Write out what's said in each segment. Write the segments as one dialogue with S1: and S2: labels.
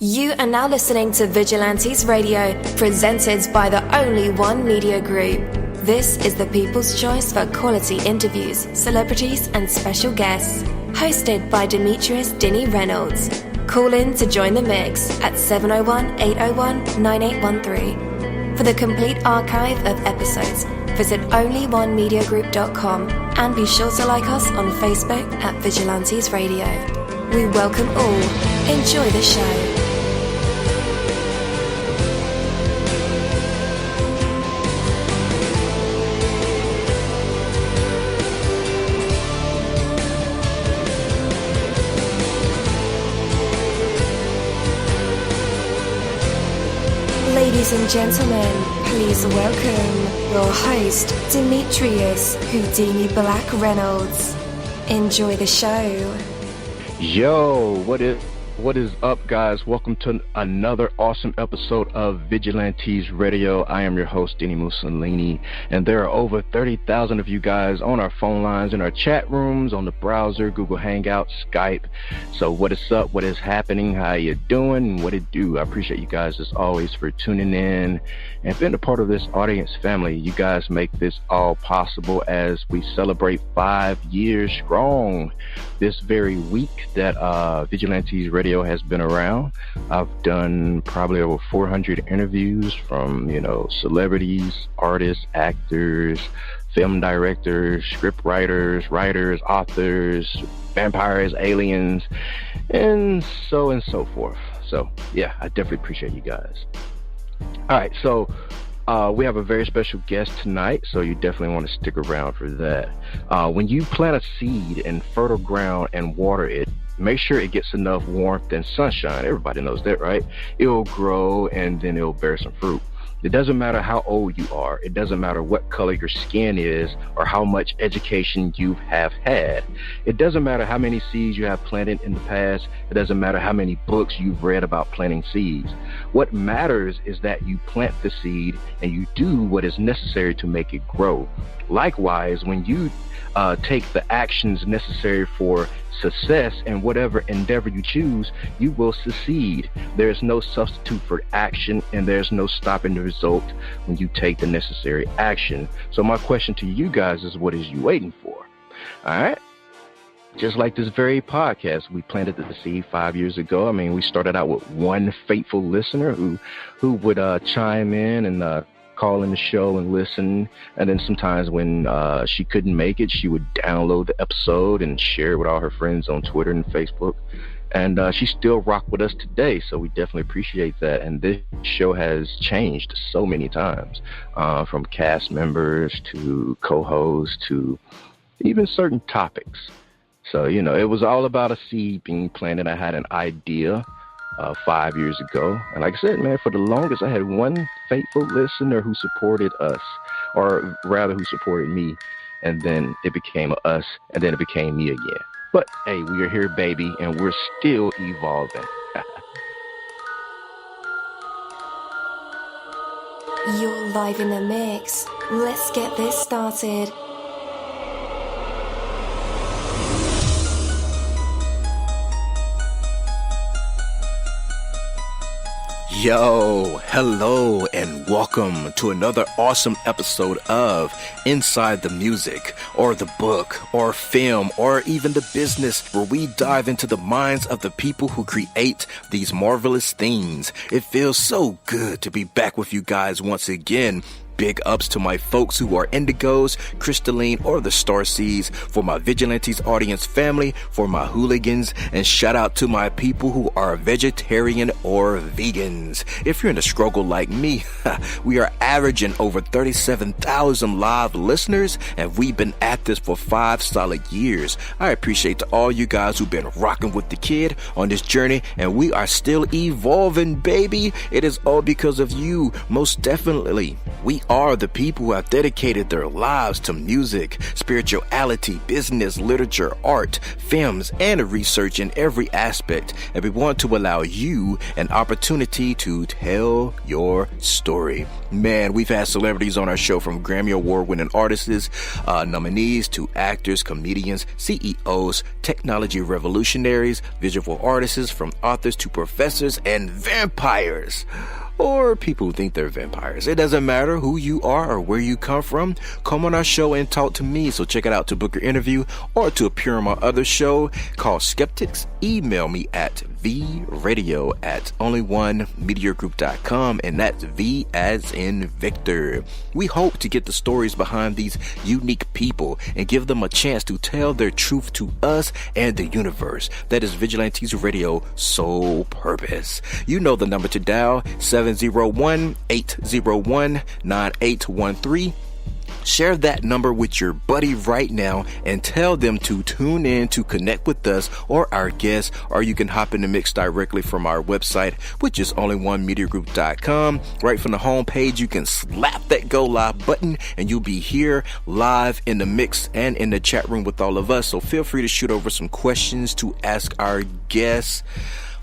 S1: You are now listening to Vigilantes Radio, presented by the Only One Media Group. This is the people's choice for quality interviews, celebrities and special guests. Hosted by Demetrius Dinny Reynolds. Call in to join the mix at 701-801-9813. For the complete archive of episodes, visit onlyonemediagroup.com and be sure to like us on Facebook at Vigilantes Radio. We welcome all. Enjoy the show. Ladies and gentlemen, please welcome your host, Demetrius Houdini Black Reynolds. Enjoy the show.
S2: Yo, what is up, guys? Welcome to another awesome episode of Vigilantes Radio. I am your host, dini-mussolini, and there are over 30,000 of you guys on our phone lines, in our chat rooms, on the browser, Google Hangouts, Skype. So what is up? What is happening? How you doing? What it do? I appreciate you guys as always for tuning in and being a part of this audience family. You guys make this all possible as we celebrate 5 years strong this very week that Vigilantes Radio has been around. I've done probably over 400 interviews from, celebrities, artists, actors, film directors, script writers, authors, vampires, aliens, and so forth. So yeah, I definitely appreciate you guys. All right, so we have a very special guest tonight, so you definitely want to stick around for that. When you plant a seed in fertile ground and water it, make sure it gets enough warmth and sunshine. Everybody knows that, right? It'll grow and then it'll bear some fruit. It doesn't matter how old you are. It doesn't matter what color your skin is or how much education you have had. It doesn't matter how many seeds you have planted in the past. It doesn't matter how many books you've read about planting seeds. What matters is that you plant the seed and you do what is necessary to make it grow. Likewise, when you take the actions necessary for success in whatever endeavor you choose, you will succeed. There's no substitute for action, and there's no stopping the result when you take the necessary action. So my question to you guys is, what is you waiting for? All right. Just like this very podcast, we planted the seed 5 years ago. I mean, we started out with one faithful listener who would chime in and call in the show and listen, and then sometimes when she couldn't make it, she would download the episode and share it with all her friends on Twitter and Facebook, and she still rock with us today, so we definitely appreciate that. And this show has changed so many times, from cast members to co-hosts to even certain topics. So it was all about a seed being planted. I had an idea 5 years ago, and like I said, man, for the longest I had one faithful listener who supported us, or rather who supported me, and then it became us, and then it became me again. But hey, we are here, baby, and we're still evolving.
S1: You're live in the mix. Let's get this started.
S3: Yo, hello, and welcome to another awesome episode of Inside the Music, or the book, or film, or even the business, where we dive into the minds of the people who create these marvelous things. It feels so good to be back with you guys once again. Big ups to my folks who are indigos, crystalline, or the starseeds, for my Vigilantes audience family, for my hooligans, and shout out to my people who are vegetarian or vegans. If you're in a struggle like me, we are averaging over 37,000 live listeners, and we've been at this for 5 solid years. I appreciate to all you guys who've been rocking with the kid on this journey, and we are still evolving, baby. It is all because of you, most definitely. We are the people who have dedicated their lives to music, spirituality, business, literature, art, films, and research in every aspect. And we want to allow you an opportunity to tell your story. Man, we've had celebrities on our show, from Grammy Award-winning artists, nominees, to actors, comedians, CEOs, technology revolutionaries, visual artists, from authors to professors, and vampires. Or people who think they're vampires. It doesn't matter who you are or where you come from. Come on our show and talk to me. So check it out to book your interview or to appear on my other show called Skeptics. Email me at vradio@onlyonemediagroup.com, and that's V as in Victor. We hope to get the stories behind these unique people and give them a chance to tell their truth to us and the universe. That is Vigilantes Radio sole purpose. You know the number to dial, 701-801-9813. Share that number with your buddy right now and tell them to tune in to connect with us or our guests, or you can hop in the mix directly from our website, which is onlyonemediagroup.com. Right from the home page, you can slap that go live button and you'll be here live in the mix and in the chat room with all of us. So feel free to shoot over some questions to ask our guests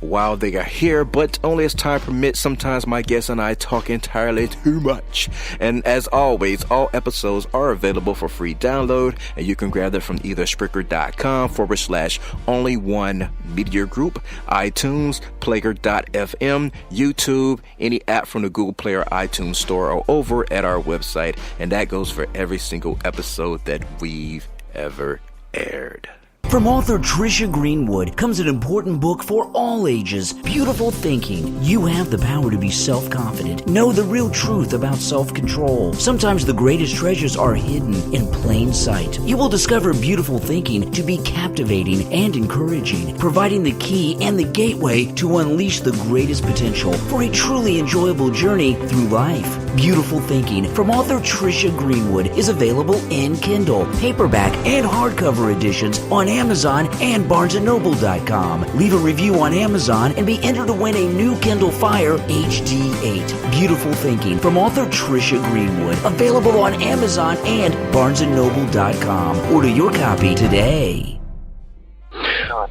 S3: while they are here, but only as time permits. Sometimes my guests and I talk entirely too much. And as always, all episodes are available for free download, and you can grab them from either Spreaker.com/Only One Media Group, iTunes, Player.fm, YouTube, any app from the Google Play or iTunes Store, or over at our website. And that goes for every single episode that we've ever aired.
S4: From author Trisha Greenwood comes an important book for all ages, Beautiful Thinking. You have the power to be self-confident. Know the real truth about self-control. Sometimes the greatest treasures are hidden in plain sight. You will discover Beautiful Thinking to be captivating and encouraging, providing the key and the gateway to unleash the greatest potential for a truly enjoyable journey through life. Beautiful Thinking from author Trisha Greenwood is available in Kindle, paperback, and hardcover editions on Amazon and BarnesandNoble.com. Leave a review on Amazon and be entered to win a new Kindle Fire HD8. Beautiful Thinking from author Trisha Greenwood. Available on Amazon and BarnesandNoble.com. Order your copy today.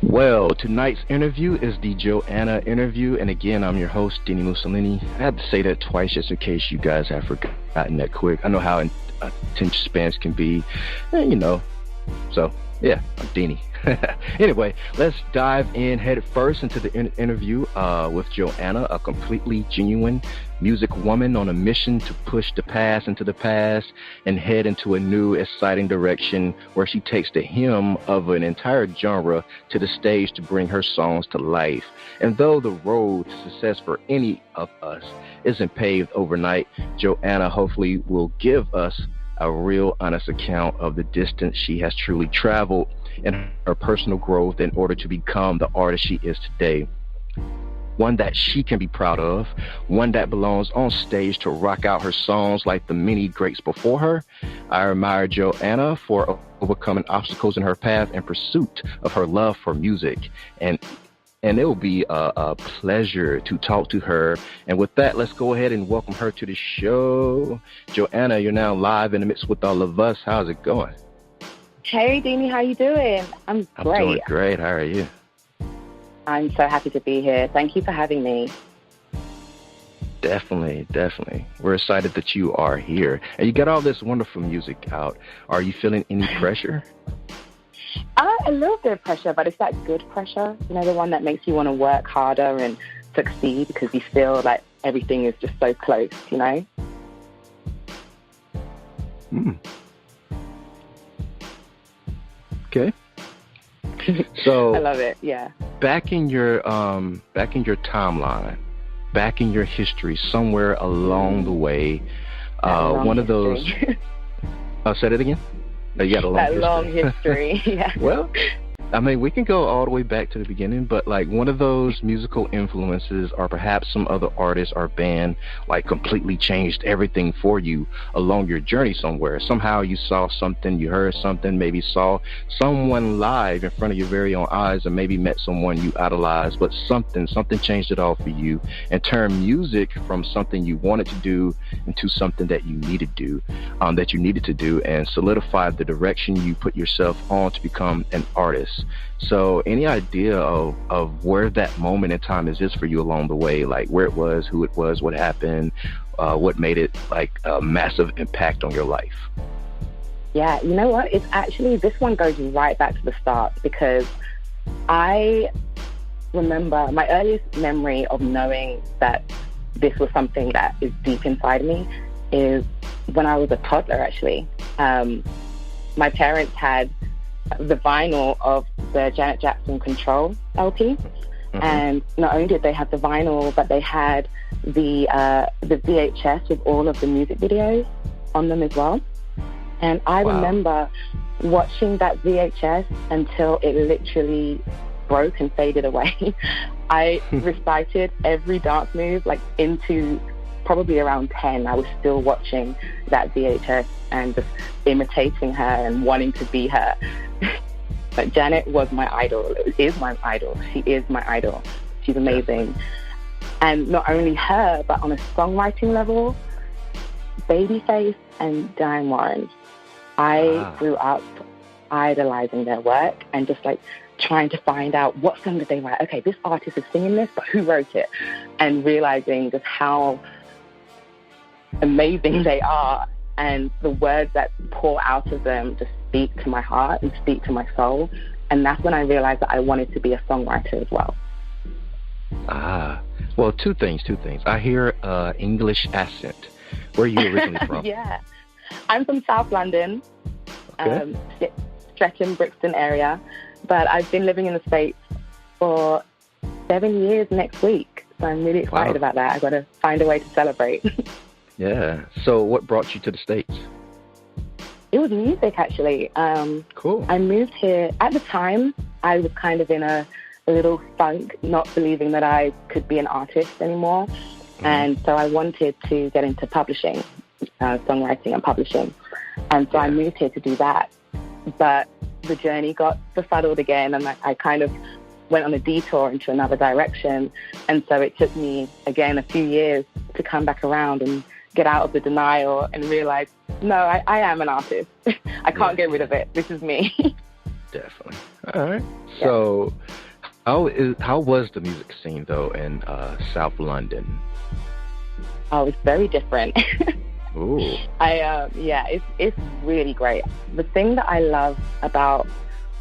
S2: Well, tonight's interview is the Joanna Interview, and again, I'm your host, Dini-Mussolini. I had to say that twice just in case you guys have forgotten that quick. I know how attention spans can be, so yeah, I'm Dini. Anyway, let's dive in head first into the interview with Joanna, a completely genuine music woman on a mission to push the past into the past and head into a new, exciting direction where she takes the hymn of an entire genre to the stage to bring her songs to life. And though the road to success for any of us isn't paved overnight, Joanna hopefully will give us a real honest account of the distance she has truly traveled and her personal growth in order to become the artist she is today. One that she can be proud of, one that belongs on stage to rock out her songs like the many greats before her. I admire Joanna for overcoming obstacles in her path in pursuit of her love for music. And it will be a pleasure to talk to her. And with that, let's go ahead and welcome her to the show. Joanna, you're now live in the mix with all of us. How's it going?
S5: Hey, Dini, how you doing? I'm great.
S2: I'm doing great. How are you?
S5: I'm so happy to be here. Thank you for having me.
S2: Definitely. We're excited that you are here. And you got all this wonderful music out. Are you feeling any pressure?
S5: A little bit of pressure, but it's that good pressure, the one that makes you want to work harder and succeed because you feel like everything is just so close,
S2: Okay. So
S5: I love it. Yeah.
S2: Back in your timeline, back in your history, somewhere along the way, one of those. Say that again. You got a long history.
S5: Long history. Yeah.
S2: Well, I mean, we can go all the way back to the beginning, but like one of those musical influences or perhaps some other artist or band like completely changed everything for you along your journey somewhere. Somehow you saw something, you heard something, maybe saw someone live in front of your very own eyes, or maybe met someone you idolized, but something changed it all for you and turned music from something you wanted to do into something that you needed to do, and solidified the direction you put yourself on to become an artist. So any idea of where that moment in time is for you along the way, like where it was, who it was, what happened, what made it like a massive impact on your life?
S5: Yeah, you know what? It's actually, this one goes right back to the start, because I remember my earliest memory of knowing that this was something that is deep inside me is when I was a toddler, actually. My parents had the vinyl of the Janet Jackson Control LP. And not only did they have the vinyl, but they had the VHS with all of the music videos on them as well. And I remember watching that VHS until it literally broke and faded away. I recited every dance move, like into probably around 10. I was still watching that VHS and just imitating her and wanting to be her. But Janet was my idol. Is my idol. She is my idol. She's amazing. And not only her, but on a songwriting level, Babyface and Diane Warren. I grew up idolizing their work and just like trying to find out what song did they write. Okay, this artist is singing this, but who wrote it? And realizing just how amazing they are, and the words that pour out of them just speak to my heart and speak to my soul. And that's when I realized that I wanted to be a songwriter as well.
S2: Well, two things. I hear English accent. Where are you originally from?
S5: Yeah, I'm from South London, Streatham, Brixton area, but I've been living in the States for 7 years next week. So I'm really excited about that. I've got to find a way to celebrate.
S2: Yeah. So what brought you to the States?
S5: It was music, actually.
S2: Cool.
S5: I moved here. At the time, I was kind of in a little funk, not believing that I could be an artist anymore. And so I wanted to get into publishing, songwriting and publishing. And so I moved here to do that. But the journey got befuddled again, and I kind of went on a detour into another direction. And so it took me, again, a few years to come back around and get out of the denial and realize, no, I am an artist. I can't get rid of it. This is me.
S2: Definitely. All right. Yeah. So how was the music scene, though, in South London?
S5: Oh, it's very different.
S2: Ooh.
S5: It's really great. The thing that I love about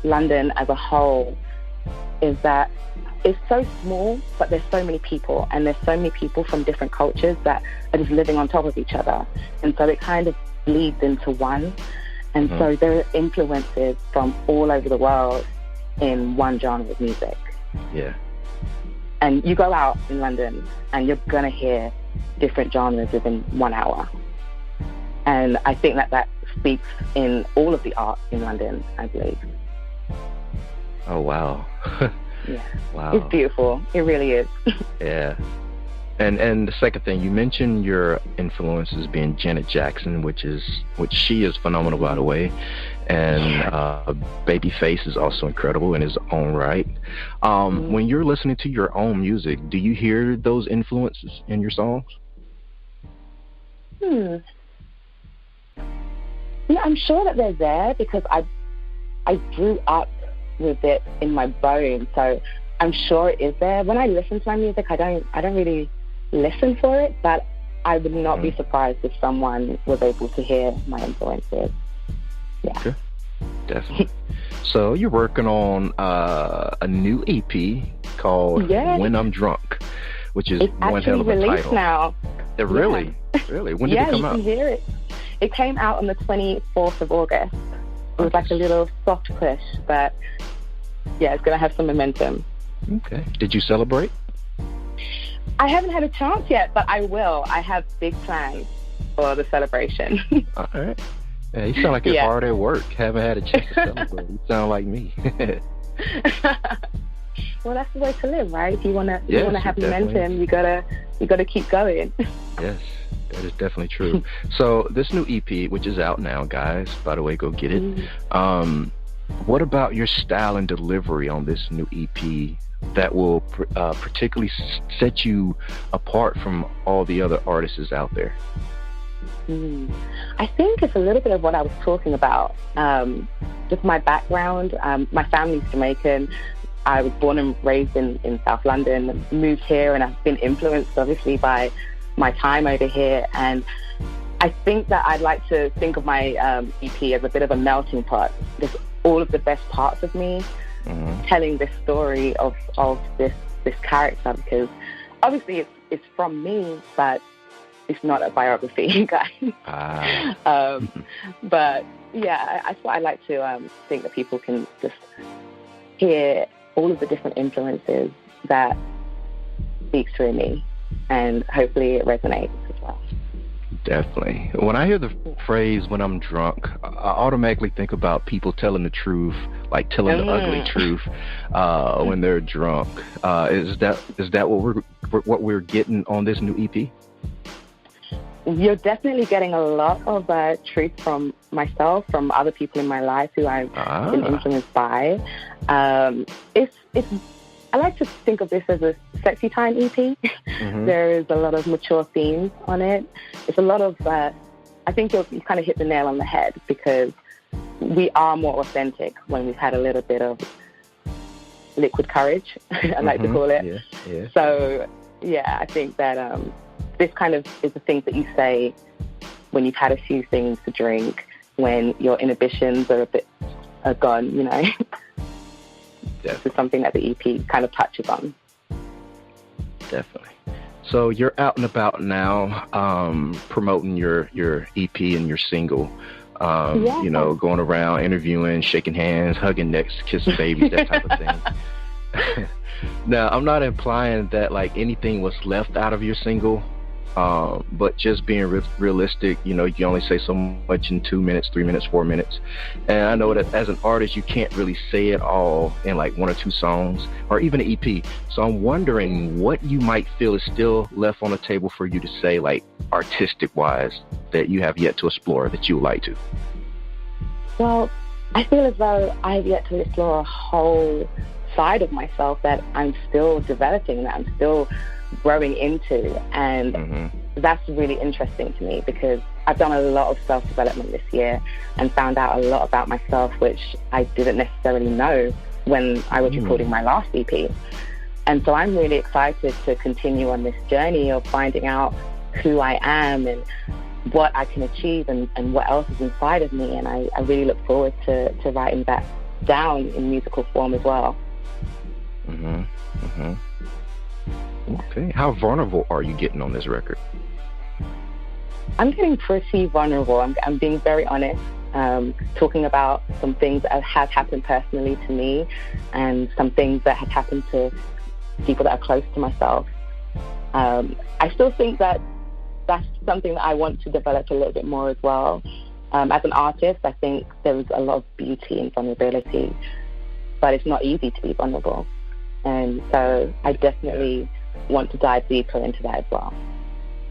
S5: London as a whole is that it's so small, but there's so many people, and there's so many people from different cultures that are just living on top of each other. And so it kind of bleeds into one. And so there are influences from all over the world in one genre of music.
S2: Yeah.
S5: And you go out in London and you're going to hear different genres within 1 hour. And I think that speaks in all of the art in London, I believe.
S2: Oh, wow.
S5: Yeah.
S2: Wow.
S5: It's beautiful. It really is.
S2: Yeah. And the second thing, you mentioned your influences being Janet Jackson, which she is phenomenal, by the way. And Babyface is also incredible in his own right. When you're listening to your own music, do you hear those influences in your songs?
S5: Yeah, I'm sure that they're there because I grew up with it in my bones, so I'm sure it is there. When I listen to my music, I don't really listen for it, but I would not be surprised if someone was able to hear my influences. Yeah. Okay.
S2: Definitely. So you're working on a new EP called When I'm Drunk, which is one hell of a title. It's actually released now. Really? Really? When did it come out? Yeah, you can hear it. It came out on the 24th of August. It was like a little soft push, but yeah, it's going to have some momentum. Okay. Did you celebrate? I haven't had a chance yet, but I will. I have big plans for the celebration. All right. Yeah, you sound like you're hard at work. Haven't had a chance to celebrate. You sound like me.
S5: Well, that's the way to live, right? If you want to have
S2: definitely.
S5: momentum, you gotta keep going.
S2: Yes, that is definitely true. So this new EP, which is out now, guys, by the way, go get it. What about your style and delivery on this new EP that will particularly set you apart from all the other artists out there?
S5: I think it's a little bit of what I was talking about. Just my background. My family's Jamaican. I was born and raised in South London, moved here, and I've been influenced, obviously, by my time over here. And I think that I'd like to think of my EP as a bit of a melting pot. Just all of the best parts of me telling this story of this character, because obviously it's from me, but it's not a biography, guys. But yeah, that's what I like to think, that people can just hear all of the different influences that speaks through me, and hopefully it resonates as well.
S2: Definitely. When I hear the phrase "when I'm drunk," I automatically think about people telling the truth, like telling the ugly truth when they're drunk. Is that what we're getting on this new EP?
S5: You're definitely getting a lot of truth from myself, from other people in my life who I've been influenced by. I like to think of this as a sexy time EP. There is a lot of mature themes on it. It's a lot of, I think you kind of hit the nail on the head, because we are more authentic when we've had a little bit of liquid courage, I like to call it.
S2: Yeah.
S5: So, yeah, I think that this kind of is the things that you say when you've had a few things to drink, when your inhibitions are gone, you know. This is something that the EP kind of touches on.
S2: Definitely. So you're out and about now, promoting your EP and your single. You know, going around interviewing, shaking hands, hugging necks, kissing babies, that type of thing. Now, I'm not implying that like anything was left out of your single, but just being realistic, you know, you can only say so much in 2 minutes, 3 minutes, 4 minutes. And I know that as an artist, you can't really say it all in like 1 or 2 songs or even an EP. So I'm wondering what you might feel is still left on the table for you to say, like artistic wise, that you have yet to explore that you would like to.
S5: Well, I feel as though I have yet to explore a whole side of myself that I'm still developing, that I'm still growing into, and that's really interesting to me, because I've done a lot of self-development this year and found out a lot about myself which I didn't necessarily know when I was recording my last EP. And so I'm really excited to continue on this journey of finding out who I am and what I can achieve and what else is inside of me, and I really look forward to writing that down in musical form as well.
S2: Okay. How vulnerable are you getting on this record?
S5: I'm getting pretty vulnerable. I'm being very honest, talking about some things that have happened personally to me and some things that have happened to people that are close to myself. I still think that that's something that I want to develop a little bit more as well. As an artist, I think there's a lot of beauty in vulnerability, but it's not easy to be vulnerable. And so I definitely want to dive deeper into that as well.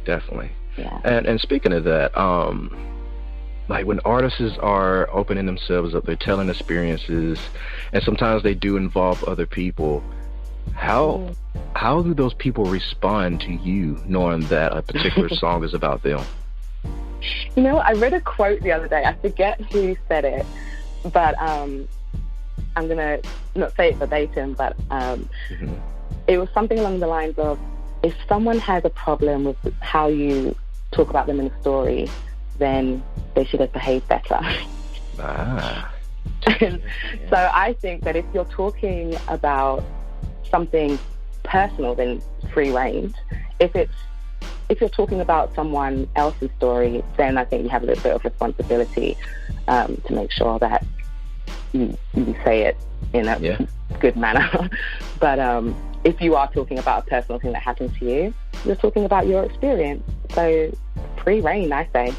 S2: Definitely.
S5: Yeah.
S2: And speaking of that, like when artists are opening themselves up, they're telling experiences, and sometimes they do involve other people. How do those people respond to you, knowing that a particular song is about them?
S5: You know, I read a quote the other day. I forget who said it, but I'm going to not say it verbatim, but it was something along the lines of, if someone has a problem with how you talk about them in a story, then they should have behaved better. So I think that if you're talking about something personal, then free rein. If you're talking about someone else's story, then I think you have a little bit of responsibility to make sure that you say it in a good manner. But if you are talking about a personal thing that happened to you, you're talking about your experience. So free rein, I say.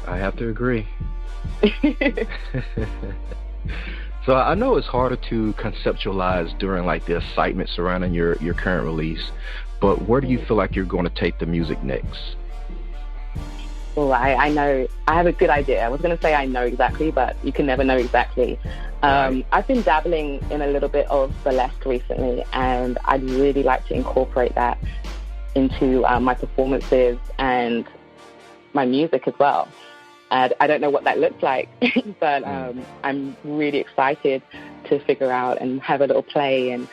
S2: I have to agree. So I know it's harder to conceptualize during like the excitement surrounding your current release, but where do you feel like you're going to take the music next?
S5: Well, I know, I have a good idea. I was going to say I know exactly, but you can never know exactly.
S2: Right.
S5: I've been dabbling in a little bit of burlesque recently, and I'd really like to incorporate that into my performances and my music as well. And I don't know what that looks like, but I'm really excited to figure out and have a little play and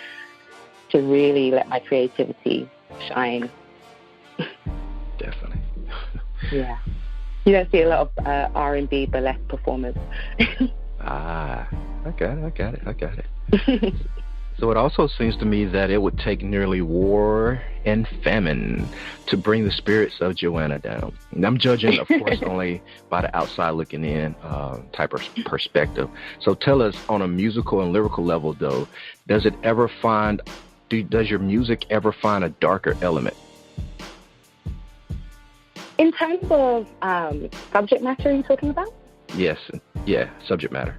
S5: to really let my creativity shine.
S2: Definitely.
S5: Yeah. You don't see a lot of R&B burlesque performers.
S2: I got it. So it also seems to me that it would take nearly war and famine to bring the spirits of Joanna down. And I'm judging, of course, only by the outside looking in type of perspective. So tell us, on a musical and lyrical level, though, does your music ever find a darker element?
S5: In terms of subject matter, are you talking about?
S2: Yes. Yeah, subject matter.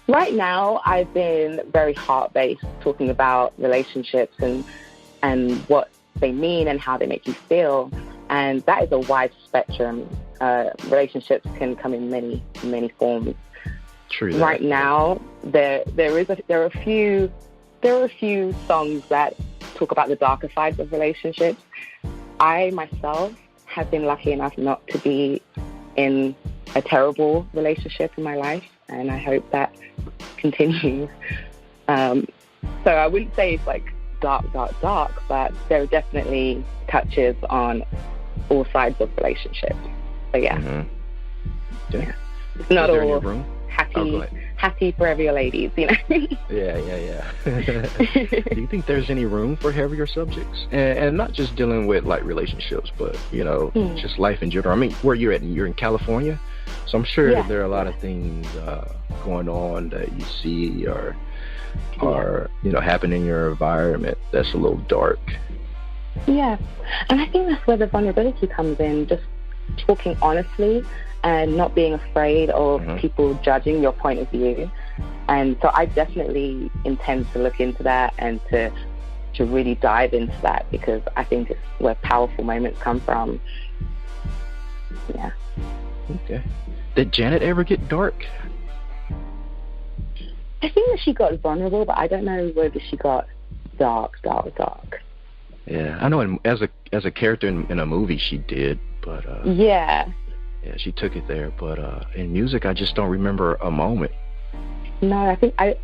S5: Right now, I've been very heart-based, talking about relationships and what they mean and how they make you feel. And that is a wide spectrum. Relationships can come in many, many forms.
S2: True.
S5: Right now, there are a few songs that talk about the darker sides of relationships. I myself have been lucky enough not to be in a terrible relationship in my life, and I hope that continues. So I wouldn't say it's like dark, but there are definitely touches on all sides of relationships. So yeah.
S2: Mm-hmm. Yeah.
S5: It's not all
S2: happy
S5: for heavier ladies, you know?
S2: Yeah. Do you think there's any room for heavier subjects? And not just dealing with like relationships, but, just life in general. I mean, where you're in California, so I'm sure there are a lot of things going on that you see or happen in your environment that's a little dark.
S5: Yeah, and I think that's where the vulnerability comes in, just talking honestly and not being afraid of people judging your point of view. And so I definitely intend to look into that and to really dive into that, because I think it's where powerful moments come from. Yeah.
S2: Okay. Did Janet ever get dark?
S5: I think that she got vulnerable, but I don't know whether she got dark.
S2: Yeah, I know as a character in a movie she did, but
S5: yeah,
S2: she took it there. But in music, I just don't remember a moment.
S5: No, I think I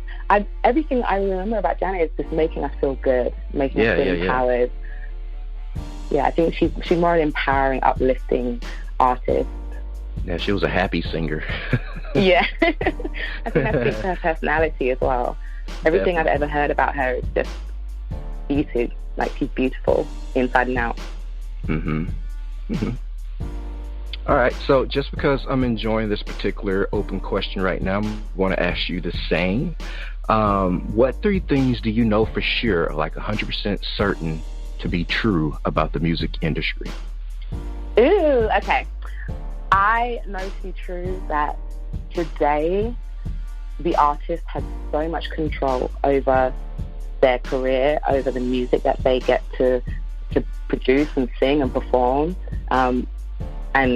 S5: everything I remember about Janet is just making us feel good, making us feel empowered. Yeah, I think she's more an empowering, uplifting artist.
S2: Yeah, she was a happy singer.
S5: Yeah, I think that speaks to her personality as well. Everything I've ever heard about her is just beauty. Like, she's beautiful inside and out.
S2: All right, so just because I'm enjoying this particular open question right now, I want to ask you the same. What 3 things do you know for sure, like 100% certain to be true about the music industry?
S5: Ooh, okay. I know to be true that today the artist has so much control over their career, over the music that they get to produce and sing and perform. And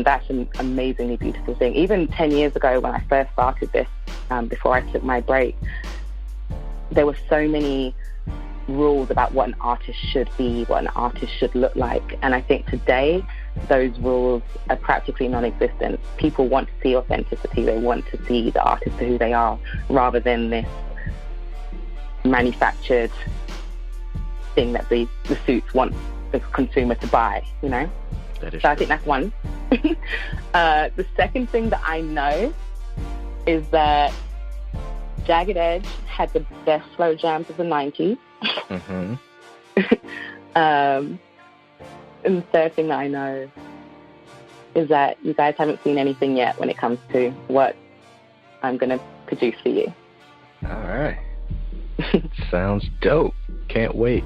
S5: that's an amazingly beautiful thing. Even 10 years ago when I first started this, before I took my break, there were so many rules about what an artist should be, what an artist should look like. And I think today, those rules are practically non-existent. People want to see authenticity. They want to see the artist for who they are, rather than this manufactured thing that the suits want the consumer to buy, you know?
S2: That is
S5: so
S2: true.
S5: I think that's one. The second thing that I know is that Jagged Edge had the best slow jams of the 90s. And the third thing that I know is that you guys haven't seen anything yet when it comes to what I'm going to produce for you.
S2: All right. Sounds dope. Can't wait.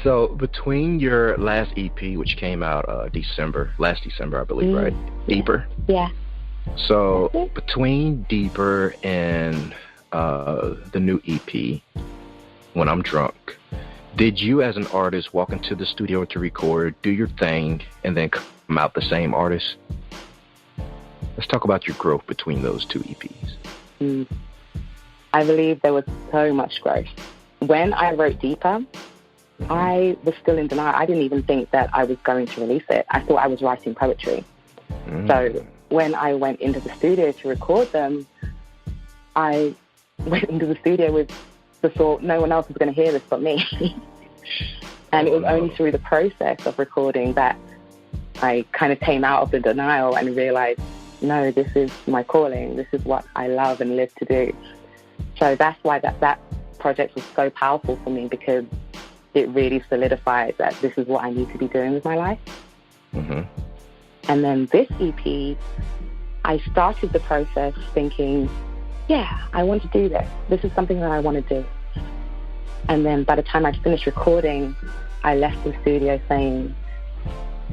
S2: So between your last EP, which came out last December, I believe, right? Deeper?
S5: Yeah.
S2: So between Deeper and the new EP, When I'm Drunk, did you as an artist walk into the studio to record, do your thing, and then come out the same artist? Let's talk about your growth between those two EPs.
S5: I believe there was so much growth. When I wrote Deeper, I was still in denial. I didn't even think that I was going to release it. I thought I was writing poetry. So when I went into the studio to record them, I went into the studio with the thought, no one else is going to hear this but me. And it was only through the process of recording that I kind of came out of the denial and realized, no, this is my calling. This is what I love and live to do. So that's why that project was so powerful for me, because it really solidified that this is what I need to be doing with my life. And then this EP, I started the process thinking, yeah, I want to do this. This is something that I want to do. And then by the time I'd finished recording, I left the studio saying,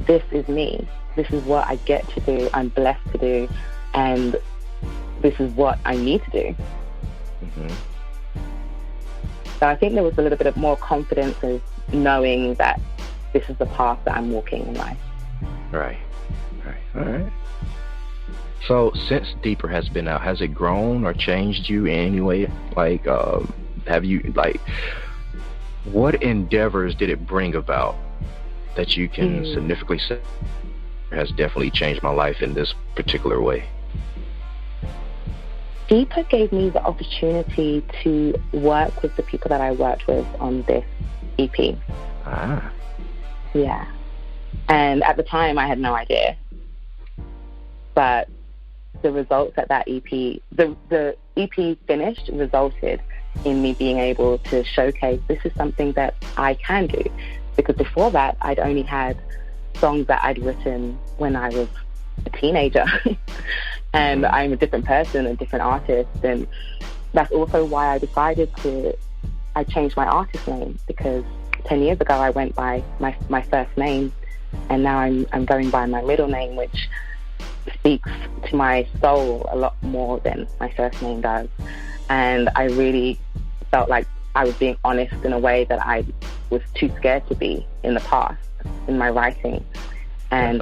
S5: this is me. This is what I get to do. I'm blessed to do. And this is what I need to do. So I think there was a little bit of more confidence of knowing that this is the path that I'm walking in life.
S2: Right. All right. So since Deeper has been out, has it grown or changed you in any way? Like, have you, like, what endeavors did it bring about that you can significantly say has definitely changed my life in this particular way?
S5: Deeper gave me the opportunity to work with the people that I worked with on this EP. Yeah. And at the time, I had no idea. But the results at that EP, the EP finished resulted in me being able to showcase this is something that I can do. Because before that, I'd only had songs that I'd written when I was a teenager. And I'm a different person, a different artist. And that's also why I changed my artist name, because 10 years ago I went by my first name, and now I'm going by my middle name, which speaks to my soul a lot more than my first name does. And I really felt like I was being honest in a way that I was too scared to be in the past in my writing. And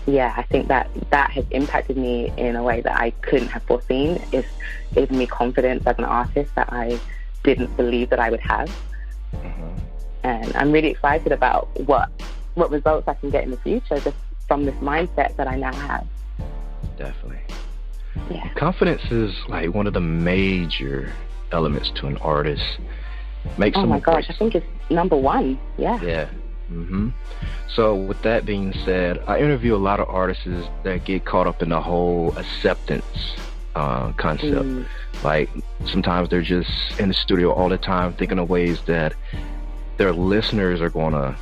S5: yeah, I think that has impacted me in a way that I couldn't have foreseen. It's given me confidence as an artist that I didn't believe that I would have. And I'm really excited about what results I can get in the future just from this mindset that I now have.
S2: Definitely.
S5: Yeah.
S2: Confidence is like one of the major elements to an artist.
S5: Oh my gosh, I think it's number one. Yeah.
S2: Yeah. So with that being said, I interview a lot of artists that get caught up in the whole acceptance concept. Like sometimes they're just in the studio all the time thinking of ways that their listeners are gonna,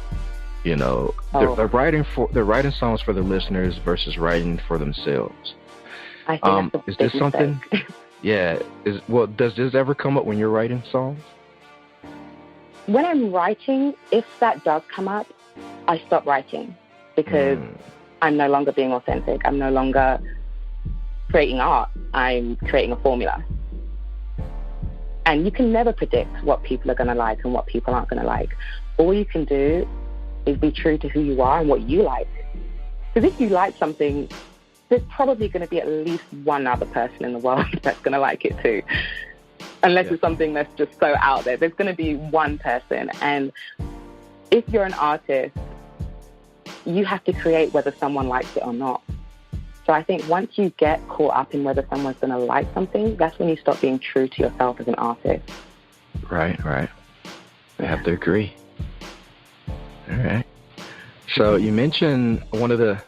S2: you know, they're writing songs for their listeners versus writing for themselves.
S5: I think that's
S2: is this something? Yeah. Does this ever come up when you're writing songs?
S5: When I'm writing, if that does come up, I stop writing because I'm no longer being authentic. I'm no longer creating art. I'm creating a formula. And you can never predict what people are going to like and what people aren't going to like. All you can do is be true to who you are and what you like. Because if you like something, there's probably going to be at least one other person in the world that's going to like it too. Unless it's something that's just so out there. There's going to be one person. And if you're an artist, you have to create whether someone likes it or not. So I think once you get caught up in whether someone's going to like something, that's when you stop being true to yourself as an artist.
S2: Right. I have to agree. All right. So you mentioned one of the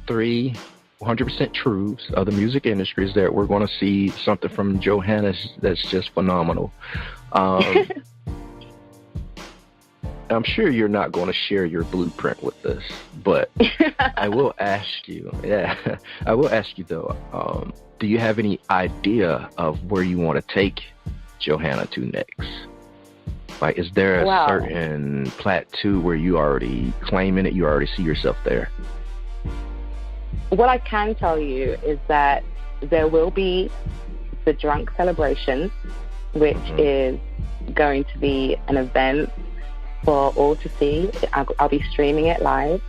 S2: 3 100% truths of the music industry is that we're going to see something from Joanna that's just phenomenal. I'm sure you're not going to share your blueprint with us, but I will ask you. I will ask you though. Do you have any idea of where you want to take Joanna to next? Like, is there a certain plateau where you already claiming it? You already see yourself there?
S5: what I can tell you is that there will be the Drunk Celebration, which is going to be an event for all to see. I'll be streaming it live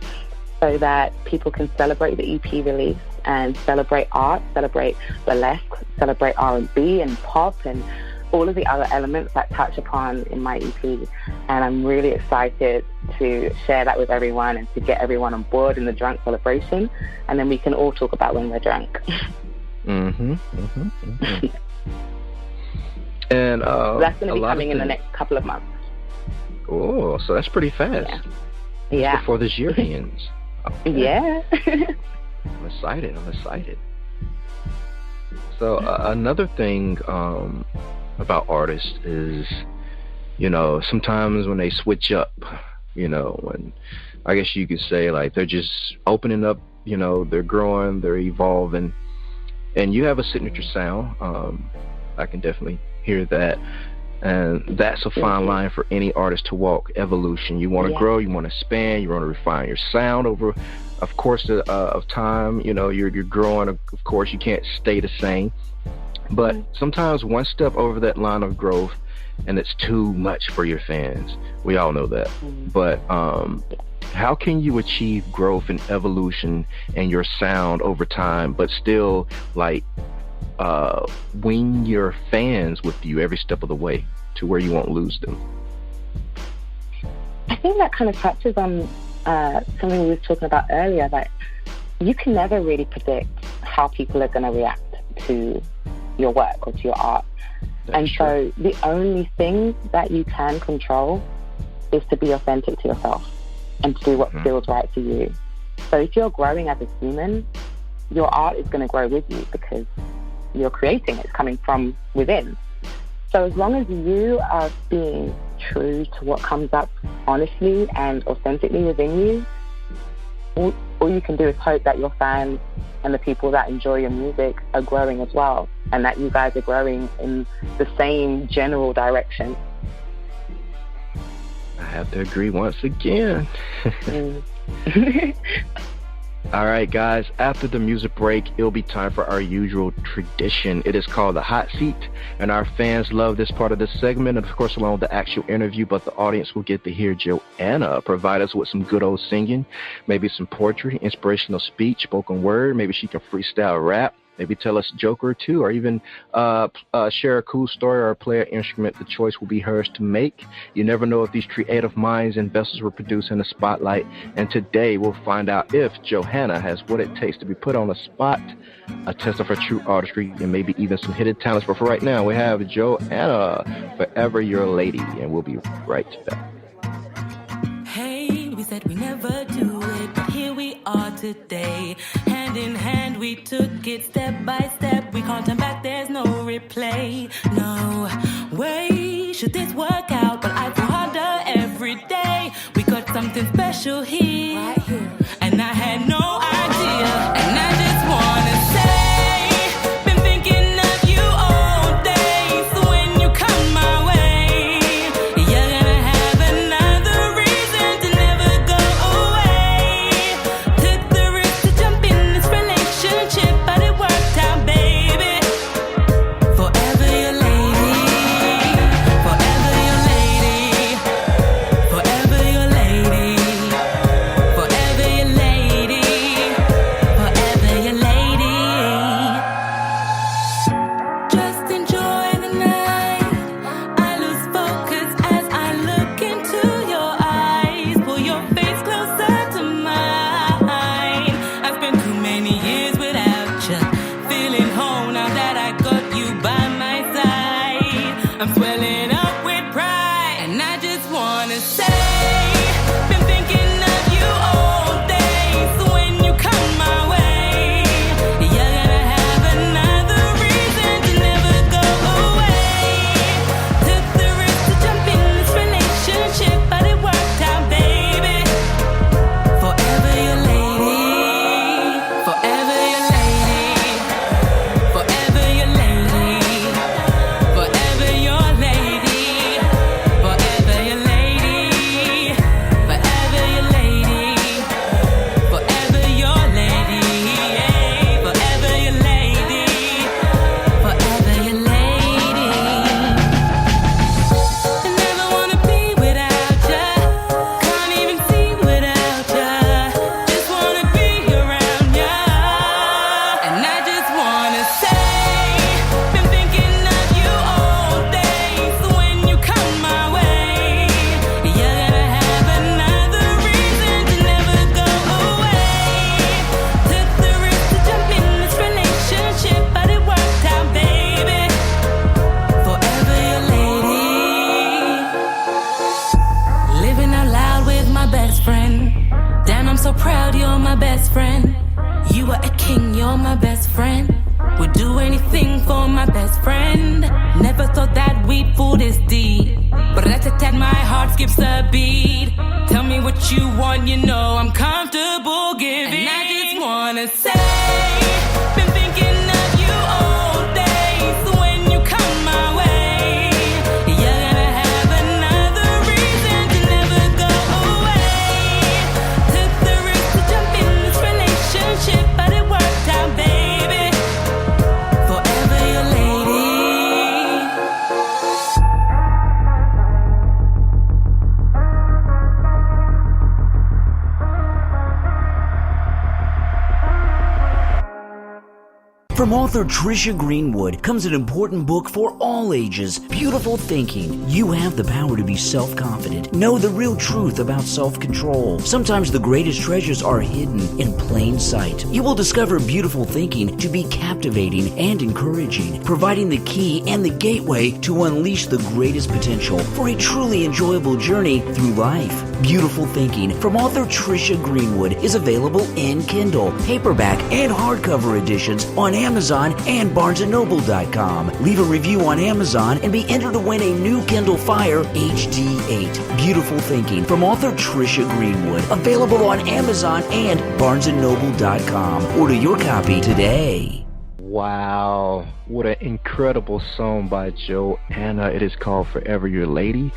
S5: so that people can celebrate the EP release and celebrate art, celebrate burlesque, celebrate R&B and pop and all of the other elements that touch upon in my EP. And I'm really excited to share that with everyone and to get everyone on board in the Drunk Celebration. And then we can all talk about when we're drunk.
S2: And
S5: that's going to be coming in the next couple of months.
S2: Oh, so that's pretty fast.
S5: Yeah.
S2: Before this year ends. Okay.
S5: Yeah.
S2: I'm excited. So another thing about artists is, sometimes when they switch up, when I guess you could say like they're just opening up, they're growing, they're evolving, and you have a signature sound. I can definitely hear that. And that's a fine line for any artist to walk, evolution. You want to grow, you want to expand, you want to refine your sound over, of course, of time. You're growing, of course, you can't stay the same. But sometimes one step over that line of growth, and it's too much for your fans. We all know that. But how can you achieve growth and evolution in your sound over time, but still, wing your fans with you every step of the way to where you won't lose them?
S5: I think that kind of touches on something we were talking about earlier, that you can never really predict how people are going to react to your work or to your art. So the only thing that you can control is to be authentic to yourself and to do what feels right for you. So if you're growing as a human, your art is going to grow with you because you're creating it. It's coming from within. So as long as you are being true to what comes up honestly and authentically within you, all you can do is hope that your fans and the people that enjoy your music are growing as well, and that you guys are growing in the same general direction.
S2: I have to agree once again. All right, guys, after the music break, it'll be time for our usual tradition. It is called the hot seat, and our fans love this part of the segment, and of course, along with the actual interview, but the audience will get to hear Joanna provide us with some good old singing, maybe some poetry, inspirational speech, spoken word. Maybe she can freestyle rap. Maybe tell us a joke or two, or even share a cool story or play an instrument. The choice will be hers to make. You never know if these creative minds and vessels were produced in the spotlight. And today we'll find out if Joanna has what it takes to be put on the spot, a test of her true artistry, and maybe even some hidden talents. But for right now, we have Joanna, Forever Your Lady, and we'll be right back.
S6: Hey, we said we never do it, but here we are today. Hand in hand, we took it step by step. We can't turn back, there's no replay. No way should this work out, but I feel harder every day. We got something special here, right here. And I had no idea. And I just wanna say, been thinking of you all day. So when you come my way, you're gonna have another reason to never go away. Took the risk to jump in this relationship, but it worked out, baby. Forever your lady. Forever your lady. Forever your lady. Forever your lady. Forever your lady. Just enjoy the night. I lose focus as I look into your eyes. Pull your face closer to mine. I've spent too many years without you. Feeling whole now that I got you by my side. I'm swelling up with pride, and I just wanna say, been thinking of you all day. So when you come my way, you're gonna have another reason to never go away. Took the risk to jump in this relationship, but it worked out, baby. Forever your lady. Forever your lady. Forever your lady. Forever your lady. Forever your lady. best friend. Damn, I'm so proud you're my best friend. You are a king, you're my best friend. Would do anything for my best friend. Never thought that we'd fall this deep, but rat-a-tat, my heart skips a beat. Tell me what you want, you know I'm comfortable giving. And I just wanna say, been thinking of you all day. So when you come my way, you're gonna have another reason to never go away. Took the risk to jump in this relationship, but it worked out, baby. Forever your lady.
S4: From author Trisha Greenwood comes an important book for all ages, Beautiful Thinking. You have the power to be self-confident. Know the real truth about self-control. Sometimes the greatest treasures are hidden in plain sight. You will discover Beautiful Thinking to be captivating and encouraging, providing the key and the gateway to unleash the greatest potential for a truly enjoyable journey through life. Beautiful Thinking from author Trisha Greenwood is available in Kindle, paperback, and hardcover editions on Amazon and BarnesandNoble.com. Leave a review on Amazon and be entered to win a new Kindle Fire HD8. Beautiful Thinking from author Trisha Greenwood. Available on Amazon and BarnesandNoble.com. Order your copy today.
S2: Wow, what an incredible song by Joanna. It is called Forever Your Lady.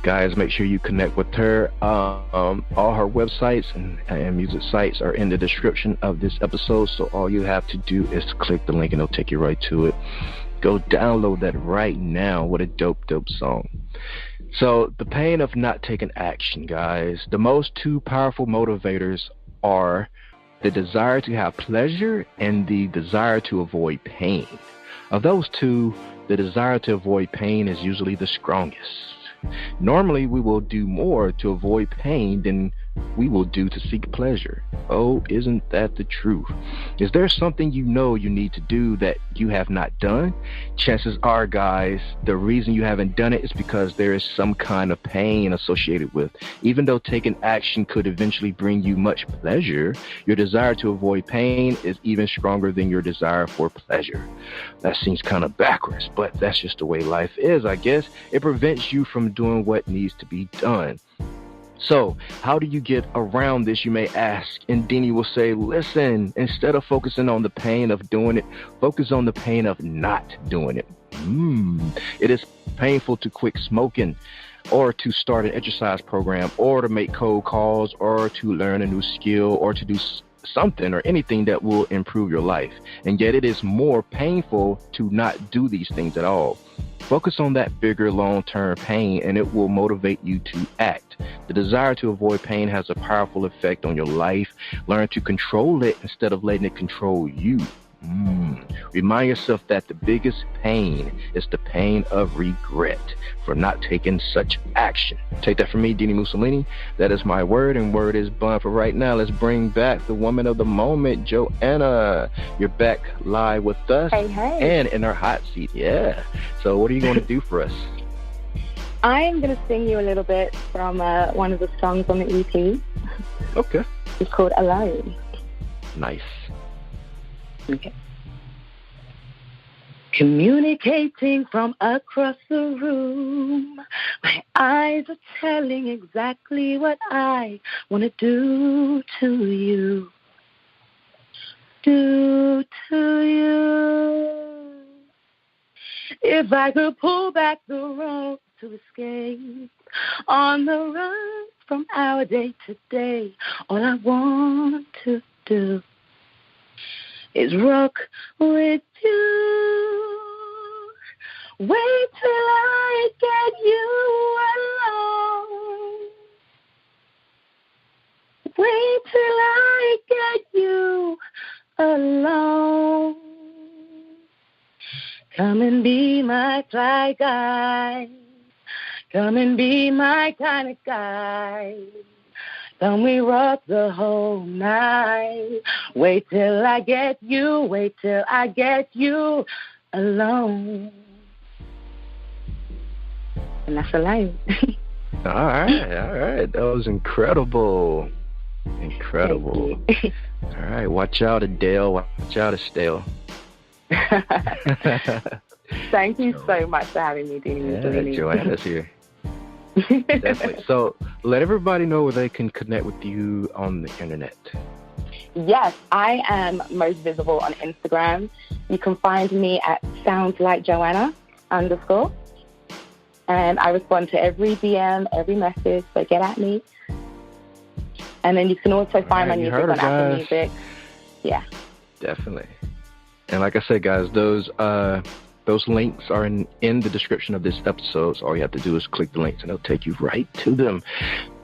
S2: Guys, make sure you connect with her. All her websites and music sites are in the description of this episode, so all you have to do is click the link and it'll take you right to it. Go download that right now. What a dope song. So, the pain of not taking action, guys. The most two powerful motivators are the desire to have pleasure and the desire to avoid pain. Of those two, the desire to avoid pain is usually the strongest. Normally, we will do more to avoid pain than we will do to seek pleasure. Oh, isn't that the truth? Is there something you know you need to do that you have not done? Chances are, guys, the reason you haven't done it is because there is some kind of pain associated with. Even though taking action could eventually bring you much pleasure, your desire to avoid pain is even stronger than your desire for pleasure. That seems kind of backwards, but that's just the way life is, I guess. It prevents you from doing what needs to be done. So, how do you get around this, you may ask? And Dini will say, listen, instead of focusing on the pain of doing it, focus on the pain of not doing it. It is painful to quit smoking, or to start an exercise program, or to make cold calls, or to learn a new skill, or to do something or anything that will improve your life. And yet it is more painful to not do these things at all. Focus on that bigger long-term pain and it will motivate you to act. The desire to avoid pain has a powerful effect on your life. Learn to control it instead of letting it control you. Remind yourself that the biggest pain is the pain of regret for not taking such action. Take that from me, dini-mussolini. That is my word, and word is bond. For right now, let's bring back the woman of the moment, Joanna. You're back live with us.
S5: Hey.
S2: And in our hot seat. Yeah. So what are you going to do for us?
S5: I'm going to sing you a little bit from one of the songs on the EP.
S2: Okay.
S5: It's called Alone.
S2: Nice.
S5: Okay. Communicating from across the room, my eyes are telling exactly what I want to do to you. Do to you. If I could pull back the rope to escape on the run from our day to day, all I want to do is rock with you. Wait till I get you alone. Wait till I get you alone. Come and be my fly guy. Come and be my kind of guy. Come we rock the whole night. Wait till I get you. Wait till I get you alone. And that's Alone.
S2: All right. That was incredible. Incredible. All right, watch out, Adele. Watch out, Estelle.
S5: Thank you so much for having me, dini-mussolini.
S2: Yeah, Joanna's here. Definitely. So let everybody know where they can connect with you on the internet.
S5: Yes, I am most visible on Instagram. You can find me at soundslikejoanna_. And I respond to every DM, every message, so get at me. And then you can also find my music on Apple Music. Yeah.
S2: Definitely. And like I said, guys, those links are in the description of this episode. So all you have to do is click the links and it'll take you right to them.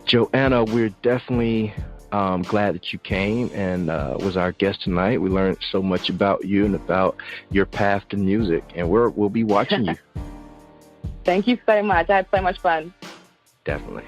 S2: Joanna, we're definitely glad that you came and was our guest tonight. We learned so much about you and about your path to music, and we'll be watching you.
S5: Thank you so much. I had so much fun.
S2: Definitely.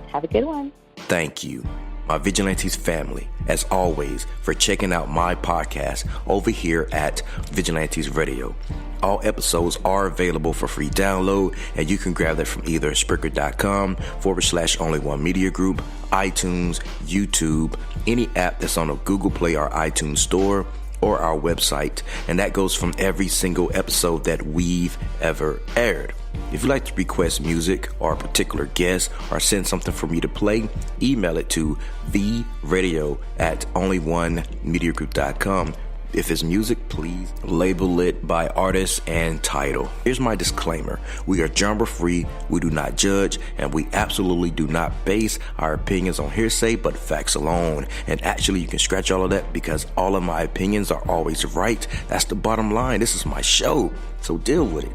S5: Have a good one.
S3: Thank you, my Vigilantes family, as always, for checking out my podcast over here at Vigilantes Radio. All episodes are available for free download, and you can grab that from either Spreaker.com/only1mediagroup, iTunes, YouTube, any app that's on a Google Play or iTunes store, or our website. And that goes from every single episode that we've ever aired. If you'd like to request music or a particular guest or send something for me to play, email it to theradio@only1mediagroup.com. If it's music, please label it by artist and title. Here's my disclaimer. We are genre free, we do not judge, and we absolutely do not base our opinions on hearsay but facts alone. And actually, you can scratch all of that because all of my opinions are always right. That's the bottom line. This is my show, so deal with it.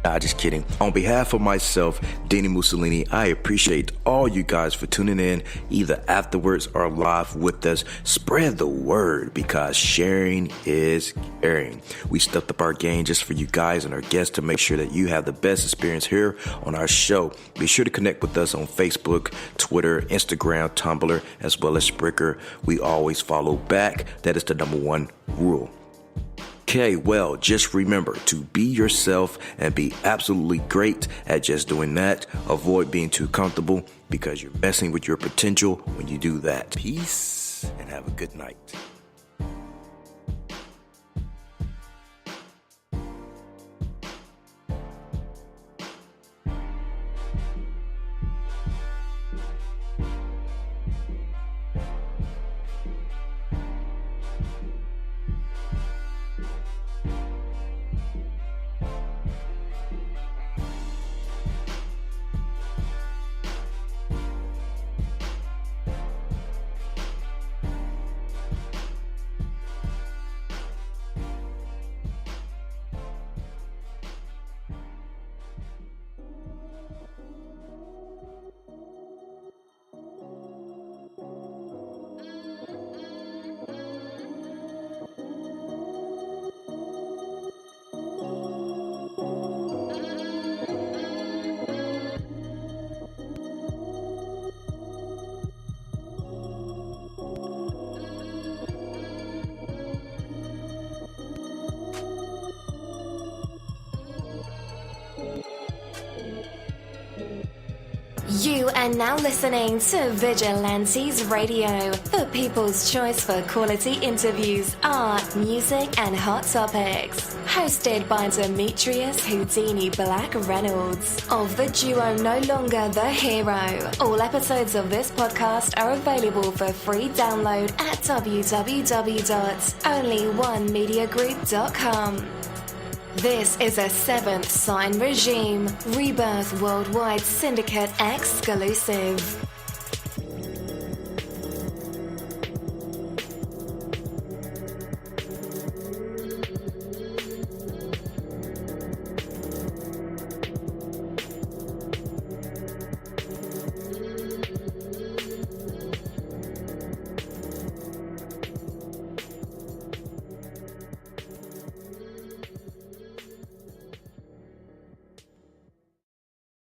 S3: Nah, just kidding. On behalf of myself, dini-mussolini, I appreciate all you guys for tuning in, either afterwards or live with us. Spread the word because sharing is caring. We stepped up our game just for you guys and our guests to make sure that you have the best experience here on our show. Be sure to connect with us on Facebook, Twitter, Instagram, Tumblr, as well as Spreaker. We always follow back. That is the number one rule. Okay, well, just remember to be yourself and be absolutely great at just doing that. Avoid being too comfortable because you're messing with your potential when you do that. Peace and have a good night.
S1: You are now listening to Vigilantes Radio, the people's choice for quality interviews, art, music, and hot topics. Hosted by Demetrius Houdini Black Reynolds of the duo No Longer the Hero. All episodes of this podcast are available for free download at www.onlyonemediagroup.com. This is a Seventh Sign Regime Rebirth Worldwide Syndicate exclusive.